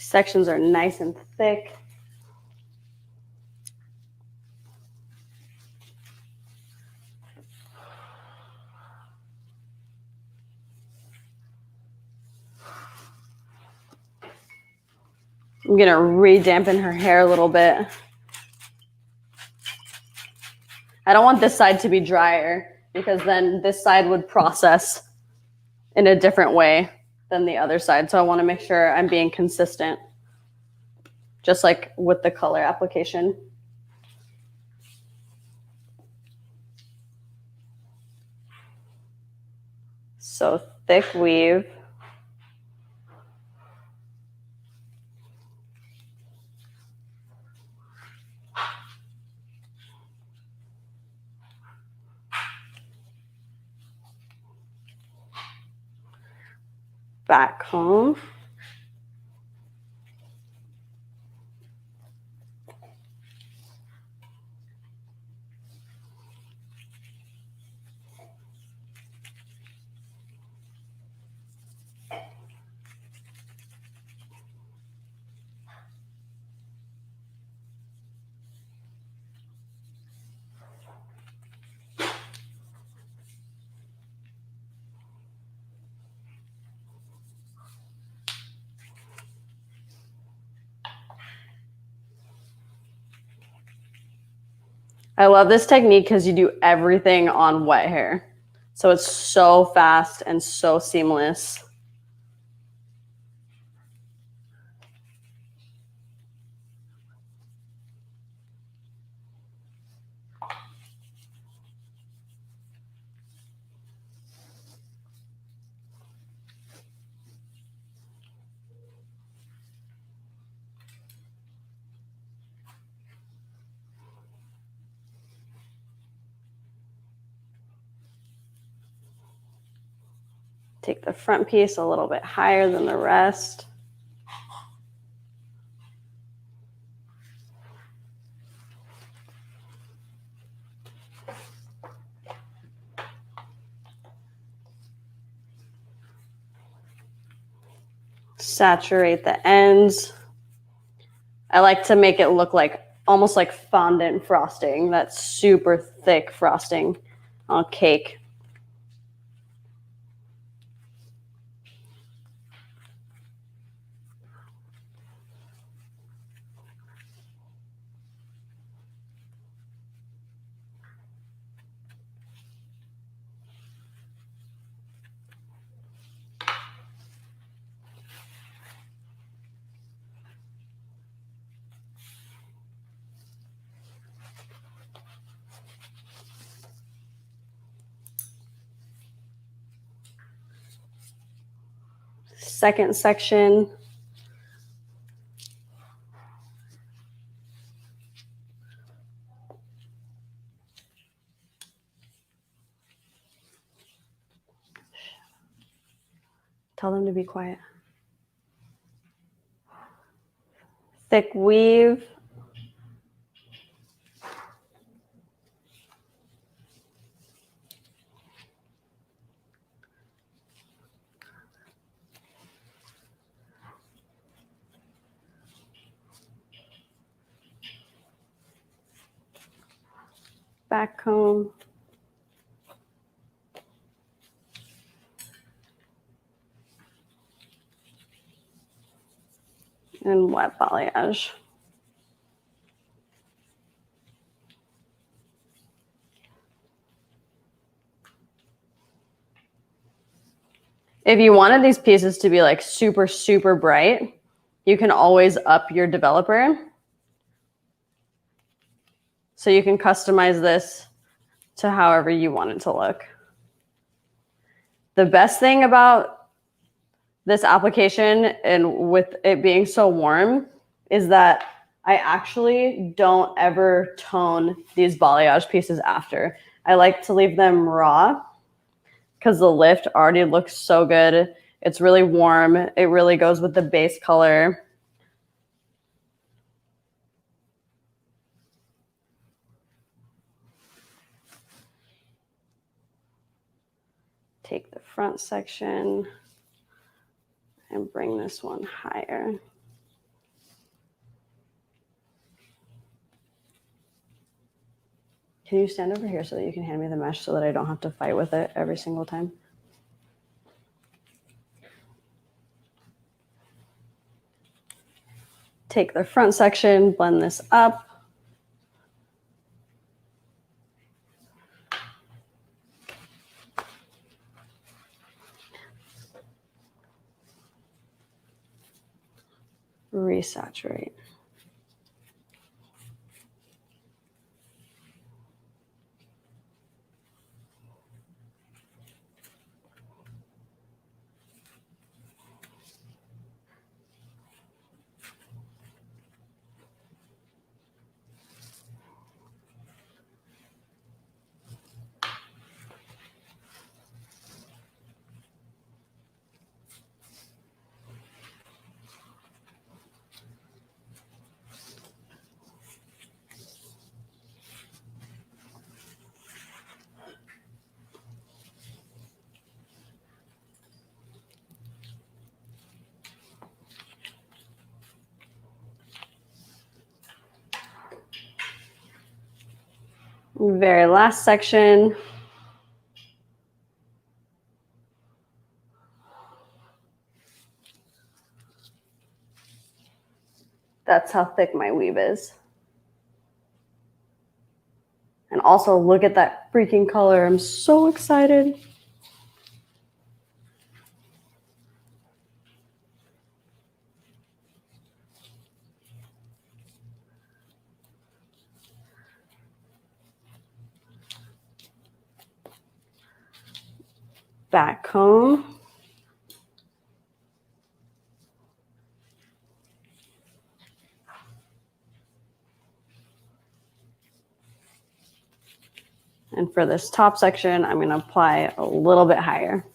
Sections are nice and thick. I'm going to re-dampen her hair a little bit. I don't want this side to be drier because then this side would process in a different way than the other side. So I want to make sure I'm being consistent, just like with the color application. So thick weave. Back comb. I love this technique because you do everything on wet hair. So it's so fast and so seamless. Take the front piece a little bit higher than the rest. Saturate the ends. I like to make it look like almost like fondant frosting, that super thick frosting on cake. Second section. Tell them to be quiet. Thick weave. Back comb. And wet balayage. If you wanted these pieces to be like super, super bright, you can always up your developer. So you can customize this to however you want it to look. The best thing about this application and with it being so warm is that I actually don't ever tone these balayage pieces after. I like to leave them raw because the lift already looks so good. It's really warm. It really goes with the base color. Take the front section and bring this one higher. Can you stand over here so that you can hand me the mesh so that I don't have to fight with it every single time? Take the front section, blend this up. resaturate. Very last section. That's how thick my weave is. And also look at that freaking color. I'm so excited. Back comb. And for this top section, I'm going to apply a little bit higher.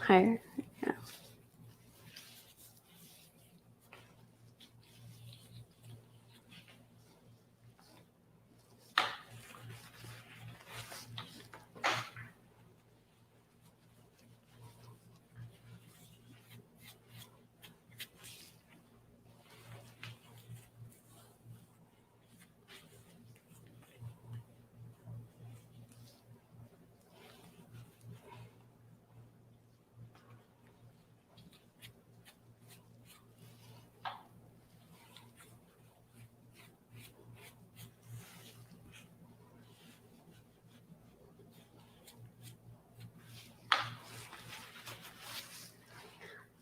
Higher. Yeah.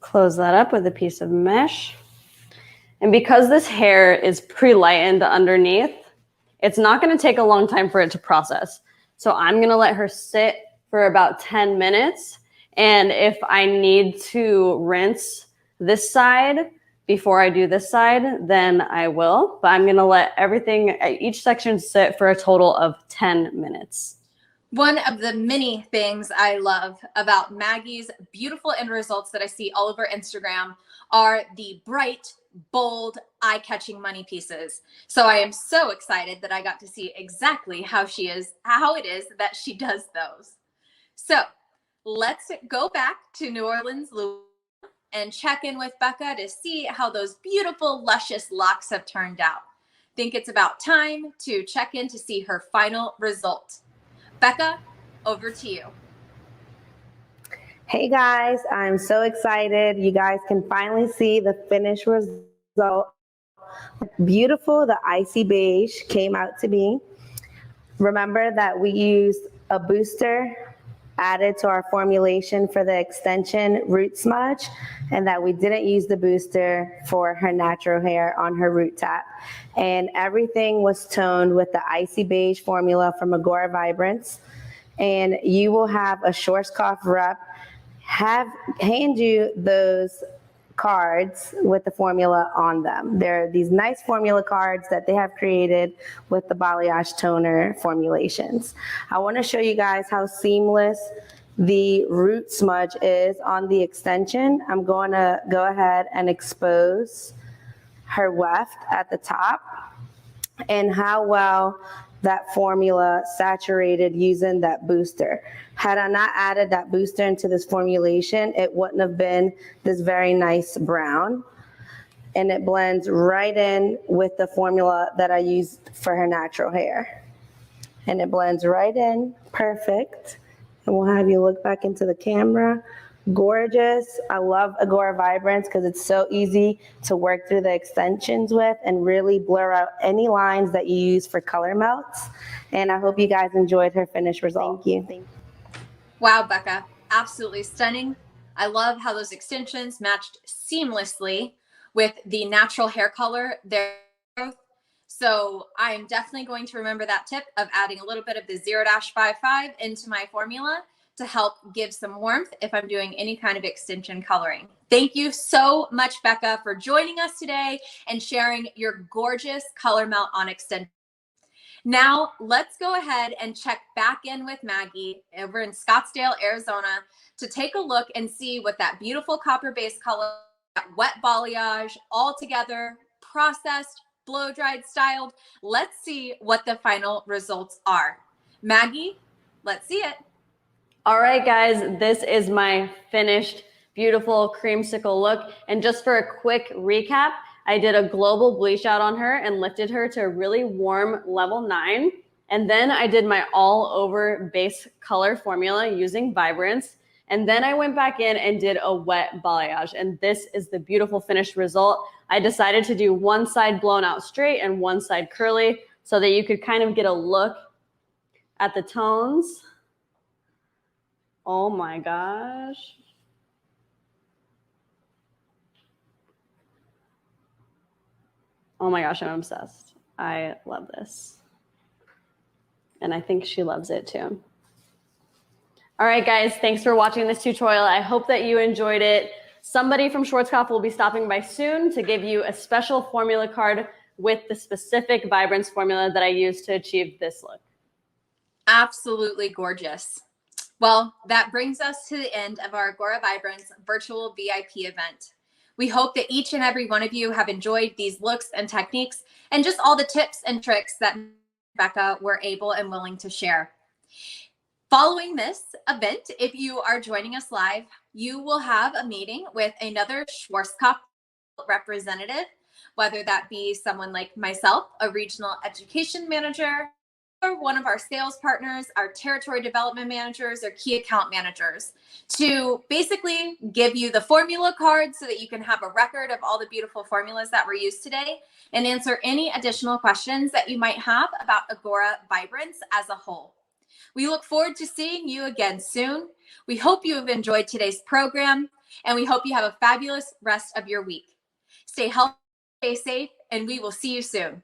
Close that up with a piece of mesh. And because this hair is pre-lightened underneath, it's not going to take a long time for it to process. So I'm going to let her sit for about 10 minutes. And if I need to rinse this side before I do this side, then I will. But I'm going to let everything, each section sit for a total of 10 minutes. One of the many things I love about Maggie's beautiful end results that I see all over Instagram are the bright, bold, eye-catching money pieces. So I am so excited that I got to see exactly how it is that she does those. So let's go back to New Orleans, Louisiana, and check in with Becca to see how those beautiful, luscious locks have turned out. Think it's about time to check in to see her final result. Becca, over to you. Hey guys, I'm so excited. You guys can finally see the finished result. Beautiful, the icy beige came out to be. Remember that we used a booster added to our formulation for the extension root smudge, and that we didn't use the booster for her natural hair on her root tap. And everything was toned with the icy beige formula from IGORA VIBRANCE. And you will have a Schwarzkopf rep hand you those cards with the formula on them. They're these nice formula cards that they have created with the balayage toner formulations. I want to show you guys how seamless the root smudge is on the extension. I'm going to go ahead and expose her weft at the top and how well that formula saturated using that booster. Had I not added that booster into this formulation, it wouldn't have been this very nice brown. And it blends right in with the formula that I used for her natural hair. And it blends right in, perfect. And we'll have you look back into the camera. Gorgeous. I love IGORA Vibrance because it's so easy to work through the extensions with and really blur out any lines that you use for color melts. And I hope you guys enjoyed her finished result. Thank you. Wow, Becca, absolutely stunning. I love how those extensions matched seamlessly with the natural hair color there. So I'm definitely going to remember that tip of adding a little bit of the 0-55 into my formula to help give some warmth if I'm doing any kind of extension coloring. Thank you so much, Becca, for joining us today and sharing your gorgeous color melt on extension. Now let's go ahead and check back in with Maggie over in Scottsdale, Arizona, to take a look and see what that beautiful copper-based color, that wet balayage, all together, processed, blow-dried, styled. Let's see what the final results are. Maggie, let's see it. All right, guys, this is my finished, beautiful creamsicle look. And just for a quick recap, I did a global bleach out on her and lifted her to a really warm level 9. And then I did my all over base color formula using Vibrance. And then I went back in and did a wet balayage. And this is the beautiful finished result. I decided to do one side blown out straight and one side curly so that you could kind of get a look at the tones. Oh my gosh. Oh my gosh, I'm obsessed. I love this. And I think she loves it too. All right, guys, thanks for watching this tutorial. I hope that you enjoyed it. Somebody from Schwarzkopf will be stopping by soon to give you a special formula card with the specific Vibrance formula that I used to achieve this look. Absolutely gorgeous. Well, that brings us to the end of our IGORA Vibrance virtual VIP event. We hope that each and every one of you have enjoyed these looks and techniques and just all the tips and tricks that Becca were able and willing to share. Following this event, if you are joining us live, you will have a meeting with another Schwarzkopf representative, whether that be someone like myself, a regional education manager, or one of our sales partners, our territory development managers, or key account managers, to basically give you the formula card so that you can have a record of all the beautiful formulas that were used today and answer any additional questions that you might have about IGORA Vibrance as a whole. We look forward to seeing you again soon. We hope you have enjoyed today's program, and we hope you have a fabulous rest of your week. Stay healthy, stay safe, and we will see you soon.